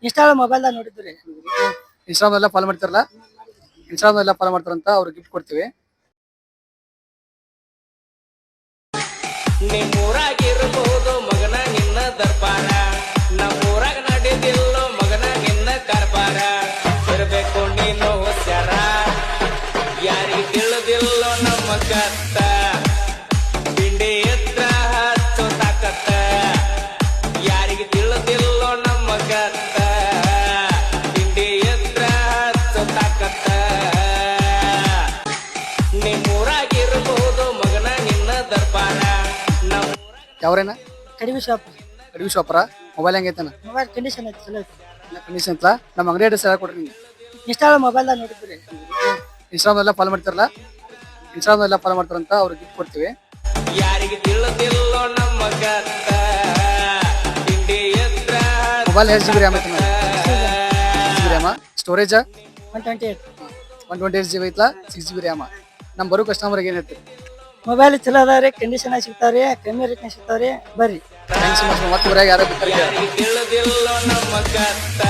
Instagram ಮೊಬೈಲ್ದಾಗ ನೋಡಿದ್ರಿ. Instagram ಎಲ್ಲ follow ಮಾಡ್ತಾರಲ್ಲ, ಇನ್ಸ್ಟಾಗ್ರಾಮ್ ಎಲ್ಲ ಫಾಲೋ ಮಾಡ್ತಾರಂತ ಅವ್ರಿಗೆ ಗಿಫ್ಟ್ ಕೊಡ್ತೀವಿ. ನಿಮ್ಮೂರಾಗಿರ್ಬಹುದು ಮಗನ ನಿನ್ನ ದರ್ಬಾರ, ನಮ್ಮೂರಾಗ ನಡೆದಿಲ್ಲೋ ಮಗನ ನಿನ್ನ ಕಾರ್ಬಾರ. ಇರಬೇಕು ನೀನು ಹುಷಾರ, ಯಾರಿಗೆ ತಿಳಿದಿಲ್ಲೋ ನಮ್ಮ ಕತ್ತ, ಬಿಂಡಿ ಎತ್ರ ಹಚ್ಚೋ ತಾಕತ್ತ. ಯಾರಿಗೆ ತಿಳಿದಿಲ್ಲೋ ನಮ್ಮ ಕತ್ತ, ಬಿಂಡಿ ಎತ್ರ ಹಚ್ಚೋ ತಾಕತ್ತ. ನಿಮ್ಮೂರಾಗಿರ್ಬಹುದು ಮಗನ ನಿನ್ನ ದರ್ಬಾರ. ಯಾವ್ರೇನ ಕಡಿಮೆ ಶಾಪ್ ಅಡವಿ ಶಾಪರ. ಮೊಬೈಲ್ ಹೆಂಗೈತನ? ಮೊಬೈಲ್ ಕಂಡೀಷನ್ ಐತಿ, ಚಲೋ ಐತಿ. ಕಂಡೀಷನ್ ಅಂತ ನಮ್ಮ ಅಂಗಡಿ ಅಡ್ರೆಸ್ ಹೇಳಿ ಕೊಡ್ರಿ ನೀವು. ಇನ್ಸ್ಟಾಗ್ರಾಮ್ ಮೊಬೈಲ್ದಾಗ ನೋಡಿದ್ರಿ. ಇನ್ಸ್ಟಾಗ್ರಾಮ್ ಎಲ್ಲ ಫಾಲೋ ಮಾಡ್ತಾರಲ್ಲ, ಇನ್ಸ್ಟಾಗ್ರಾಮ್ ಎಲ್ಲ ಫಾಲೋ ಮಾಡ್ತಾರಂತ ಅವ್ರಿಗೆ ಗಿಫ್ಟ್ ಕೊಡ್ತೀವಿ. ಯಾರಿಗೆ ತಿಳಿದಿಲ್ಲೋ ನಮ್ಮ ಕತ್ತ, ತಿಂಡಿ ಎತ್ರ ಮೊಬೈಲ್ ಎಷ್ಟು GB ರ್ಯಾಮ್ ಐತೆ? GB ರ್ಯಾಮ. ಸ್ಟೋರೇಜ್ 128. 128 GB ಐತ್ಲಾ, 6 GB ರ್ಯಾಮ. ನಮ್ಮ ಬರೋ ಕಸ್ಟಮರ್ಗೆ ಏನು ಹೇಳ್ತೀರಿ? ಮೊಬೈಲ್ ಚಲೋ ಅದಾವ್ರಿ, ಕಂಡೀಷನ್ ಸಿಗ್ತಾವ್ರಿ, ಕಮ್ಮಿ ರೇಟ್ನಾಗ ಸಿಗ್ತಾವ್ರಿ. ಬರ್ರಿ. Thanks so much. ಮತ್ತೆ ಊರಾಗ ಯಾರೋ ಬಿಟ್ಟಾರೆ. ಯಾರಿಗೆ ತಿಳಿದಿಲ್ಲೋ ನಮ್ಮ ಕತ್ತ.